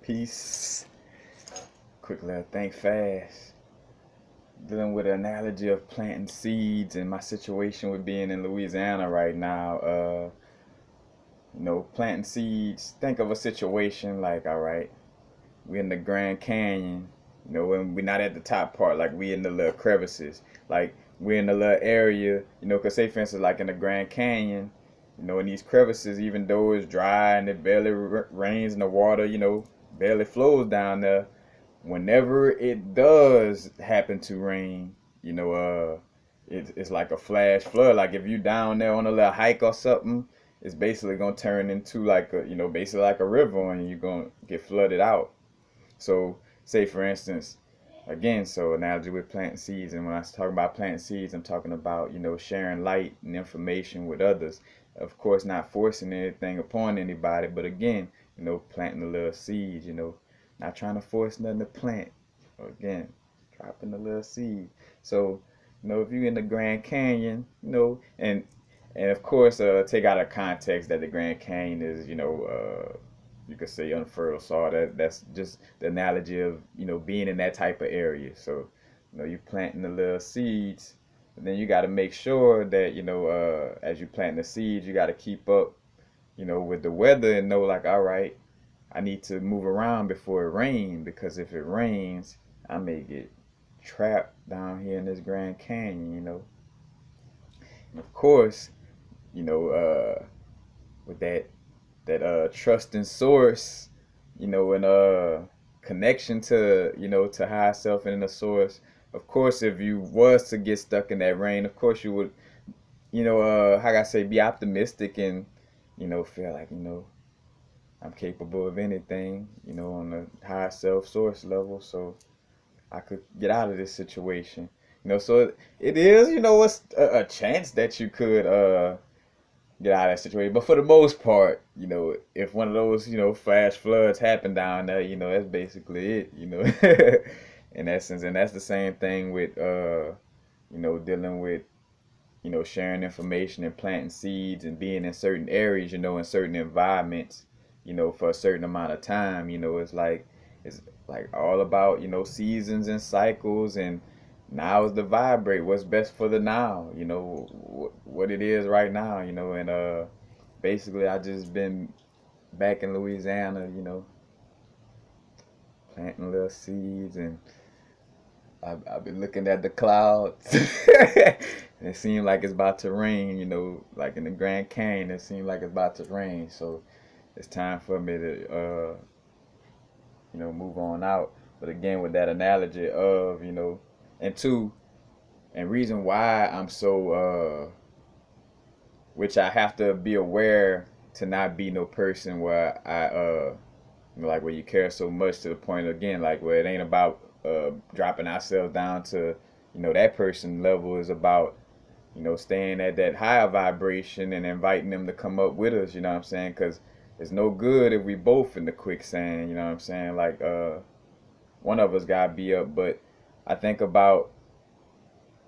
Peace. Quickly, I think fast. Dealing with an analogy of planting seeds and my situation with being in Louisiana right now. Planting seeds. Think of a situation like, all right, we're in the Grand Canyon. And we're not at the top part, like we in the little crevices. Like we're in the little area, cause say for instance, like in the Grand Canyon, in these crevices, even though it's dry and it barely rains and the water, barely flows down there. Whenever it does happen to rain, it's like a flash flood. Like if you down there on a little hike or something, it's basically gonna turn into like basically like a river, and you're gonna get flooded out. So, say for instance, again, so analogy with planting seeds, and when I talk about planting seeds, I'm talking about sharing light and information with others. Of course, not forcing anything upon anybody, but again, planting a little seed. Not trying to force nothing to plant. Again, dropping a little seed. So, if you're in the Grand Canyon, and of course, take out of context that the Grand Canyon is, you could say unfurled soil. That's just the analogy of being in that type of area. So you planting the little seeds, and then you got to make sure that as you plant the seeds, you got to keep up with the weather and know like, all right, I need to move around before it rains, because if it rains, I may get trapped down here in this Grand Canyon. And of course, with that trusting source, and connection to to higher self and the source. Of course, if you was to get stuck in that rain, of course you would, how can I say, be optimistic and feel like I'm capable of anything, on the higher self source level, so I could get out of this situation. So it is, it's a chance that you could get out of that situation. But for the most part, if one of those, flash floods happen down there, that's basically it, in essence. And that's the same thing with, dealing with, sharing information and planting seeds and being in certain areas, in certain environments, for a certain amount of time. It's like all about, seasons and cycles, and now is the vibrate what's best for the now, what it is right now, and basically I just been back in Louisiana, planting little seeds, and I've been looking at the clouds. It seemed like it's about to rain, like in the Grand Canyon, it seemed like it's about to rain. So it's time for me to, move on out. But again, with that analogy of, and two, and reason why I'm so, which I have to be aware to not be no person where like where you care so much to the point, again, like where it ain't about dropping ourselves down to that person level. Is about staying at that higher vibration and inviting them to come up with us. You know what I'm saying? Because it's no good if we both in the quicksand. You know what I'm saying? Like one of us gotta be up. But I think about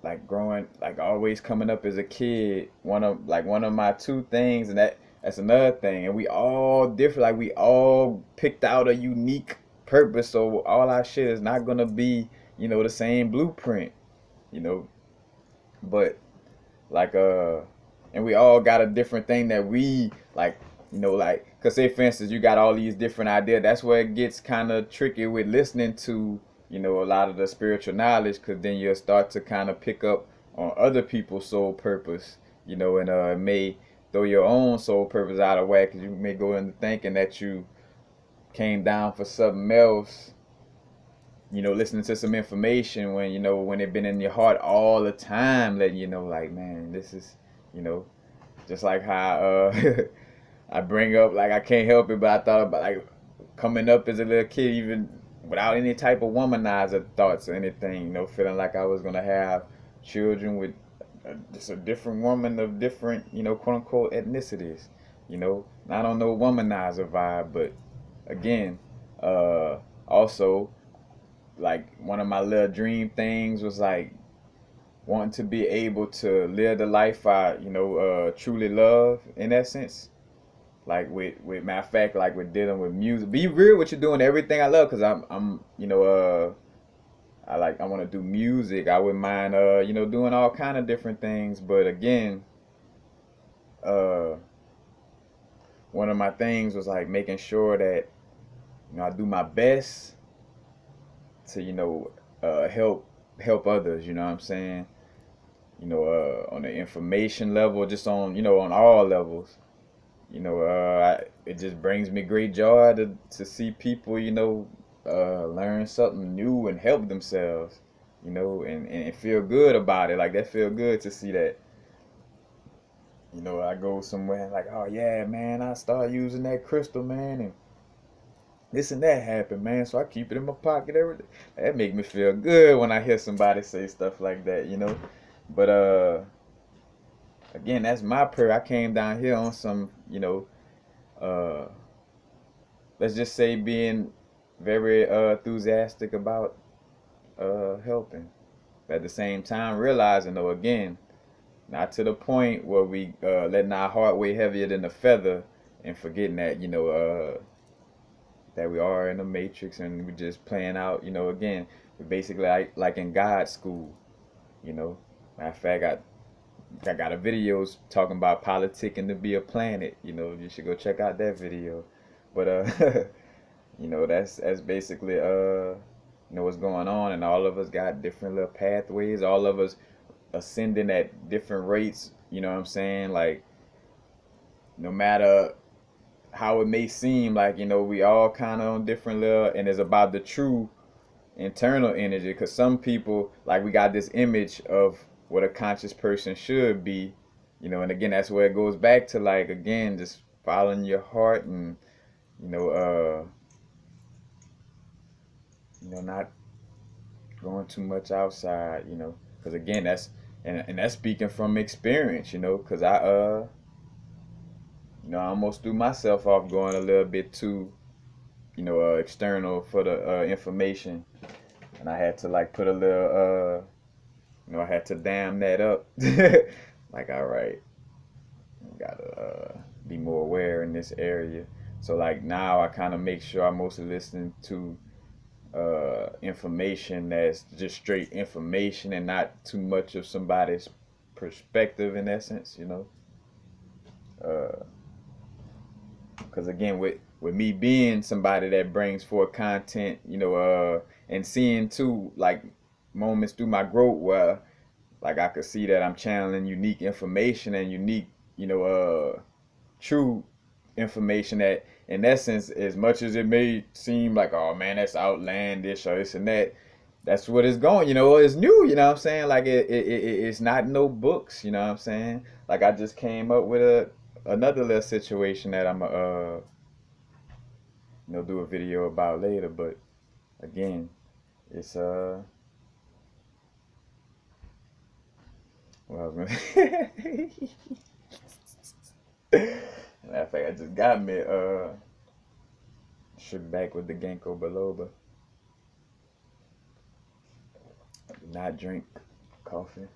like growing, like always coming up as a kid. One of my two things, and that's another thing. And we all different. Like we all picked out a unique purpose. So all our shit is not gonna be the same blueprint. You know, but like and we all got a different thing that we like. Like, cause say for instance, you got all these different ideas. That's where it gets kind of tricky with listening to a lot of the spiritual knowledge, because then you'll start to kind of pick up on other people's soul purpose, and it may throw your own soul purpose out of whack, because you may go into thinking that you came down for something else, listening to some information when when it been in your heart all the time, letting like, man, this is, just like how I bring up, like, I can't help it, but I thought about like coming up as a little kid, even without any type of womanizer thoughts or anything, feeling like I was gonna have children with just a different woman of different, quote unquote ethnicities, not on no womanizer vibe, but again, also like one of my little dream things was like wanting to be able to live the life I, truly love, in essence. like with matter of fact, like with dealing with music. Be real with you doing everything I love, cause I'm you know I want to do music. I wouldn't mind you know doing all kind of different things, but again, uh one of my things was like making sure that you know I do my best to you know help others. You know what I'm saying? You know on the information level, just on you know on all levels. You know, it just brings me great joy to see people, you know, learn something new and help themselves, you know, and feel good about it. Like that feel good to see that. You know, I go somewhere and like, oh yeah, man, I start using that crystal, man, and this and that happened, man. So I keep it in my pocket every day. That make me feel good when I hear somebody say stuff like that, you know. But again, that's my prayer. I came down here on some, you know, uh let's just say being very enthusiastic about helping. At the same time, realizing though again, not to the point where we letting our heart weigh heavier than a feather and forgetting that you know that we are in the matrix and we just playing out. You know, again, we basically like in God school. You know, matter of fact, I got a video talking about politicking to be a planet. You know, you should go check out that video. But you know, that's basically you know what's going on, and all of us got different little pathways. All of us ascending at different rates. You know what I'm saying? Like no matter how it may seem, like you know we all kind of on different little, and it's about the true internal energy. Because some people like we got this image of what a conscious person should be. You know, and again that's where it goes back to like again just following your heart and you know you know not going too much outside, you know, because again, and that's speaking from experience, you know, because you know, I almost threw myself off going a little bit too, you know, external for the information, and I had to like put a little, you know, I had to dam that up, like, all right, gotta be more aware in this area. So like now, I kind of make sure I'm mostly listening to information that's just straight information and not too much of somebody's perspective in essence, you know. Because again, with me being somebody that brings forth content, you know, and seeing too like moments through my growth where like I could see that I'm channeling unique information and unique, you know, true information that in essence as much as it may seem like oh man that's outlandish or this and that that's what it's going you know it's new you know what I'm saying like it's not no books you know what I'm saying like I just came up with another little situation that I'm you know do a video about later but again it's well I was gonna matter of fact I just got me shook back with the ginkgo biloba. I do not drink coffee,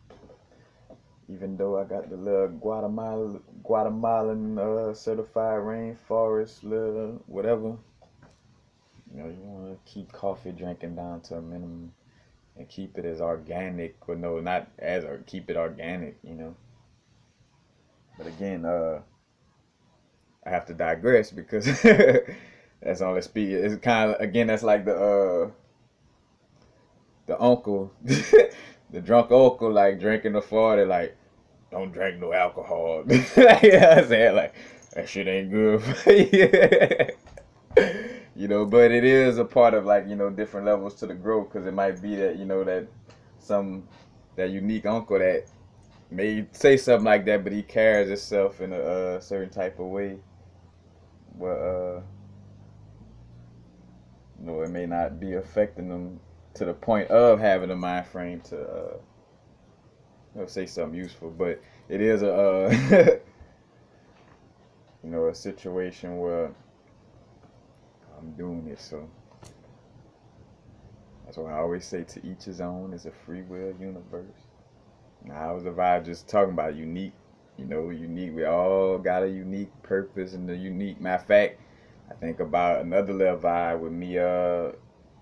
even though I got the little Guatemalan certified rainforest little whatever. You know, you want to keep coffee drinking down to a minimum and keep it as organic, or no, not as or keep it organic. You know, but again, I have to digress because that's only speak. It's kind of again that's like the uncle, the drunk uncle, like drinking the 40, like, don't drink no alcohol. Like, you know what I'm saying? Like, that shit ain't good for you. You know, but it is a part of, like, you know, different levels to the growth, because it might be that, you know, that that unique uncle that may say something like that, but he carries himself in a certain type of way. Where, you know, it may not be affecting them to the point of having a mind frame to you know, say something useful, but it is a you know a situation where I'm doing it, so that's why I always say to each his own. It's a free will universe. Now I was about just talking about unique You know, unique. We all got a unique purpose and a unique. Matter of fact, I think about another little vibe with me. I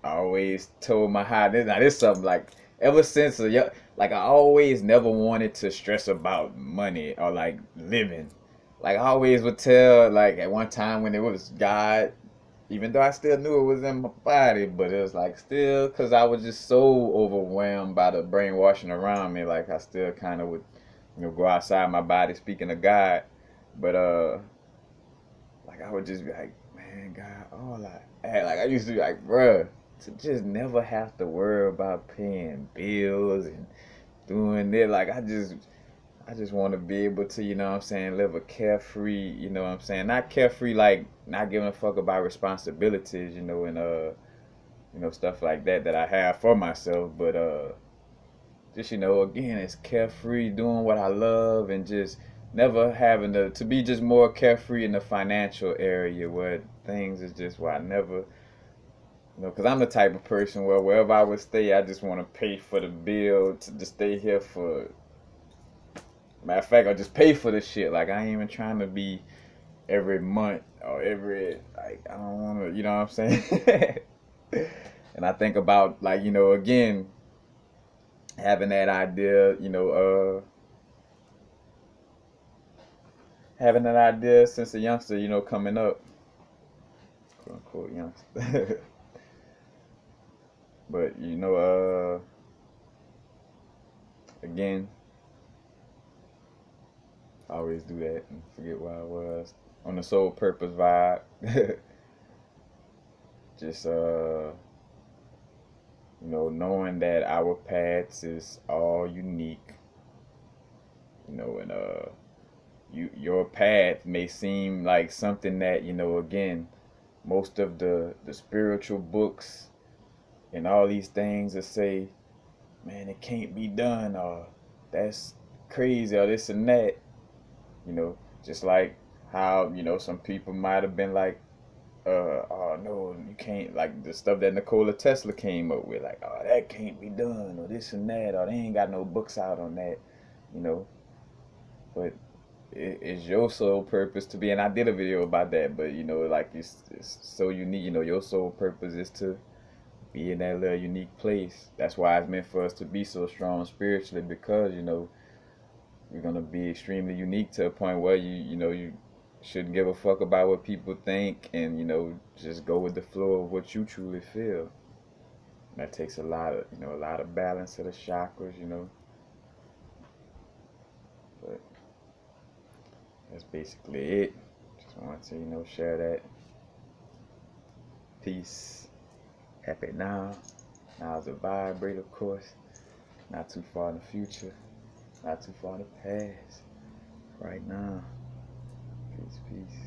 always told my high. Now this something like ever since like I always never wanted to stress about money or like living. Like I always would tell like at one time when it was God, even though I still knew it was in my body, but it was like still because I was just so overwhelmed by the brainwashing around me. Like I still kind of would, go outside my body speaking of God, but like I would just be like, man, God, all I had, like I used to be like, bruh, to just never have to worry about paying bills and doing it. Like I just want to be able to, you know what I'm saying, live a carefree, you know what I'm saying, not carefree like not giving a fuck about responsibilities, and stuff like that I have for myself, but just again, it's carefree, doing what I love, and just never having to be just more carefree in the financial area where things is just where I never, because I'm the type of person where wherever I would stay, I just want to pay for the bill to stay here for. Matter of fact, I just pay for the shit. Like I ain't even trying to be every month or every, like I don't want to, you know what I'm saying? And I think about like again having that idea, having that idea since a youngster, coming up, quote unquote youngster. But again, I always do that and forget where I was on the soul purpose vibe. Just knowing that our paths is all unique, and your path may seem like something that again, most of the spiritual books and all these things that say, man, it can't be done, or that's crazy, or this and that, just like how some people might have been like, oh no, you can't, like the stuff that Nikola Tesla came up with, like, oh, that can't be done, or this and that, or they ain't got no books out on that, you know. But it's your sole purpose to be, and I did a video about that, but like it's so unique. Your sole purpose is to be in that little unique place. That's why it's meant for us to be so strong spiritually, because you're gonna be extremely unique to a point where you shouldn't give a fuck about what people think, and just go with the flow of what you truly feel. That takes a lot of balance of the chakras, but that's basically it. Just wanted to share that. Peace. Happy now. Now's a vibrate, of course. Not too far in the future. Not too far in the past. Right now. Peace, peace.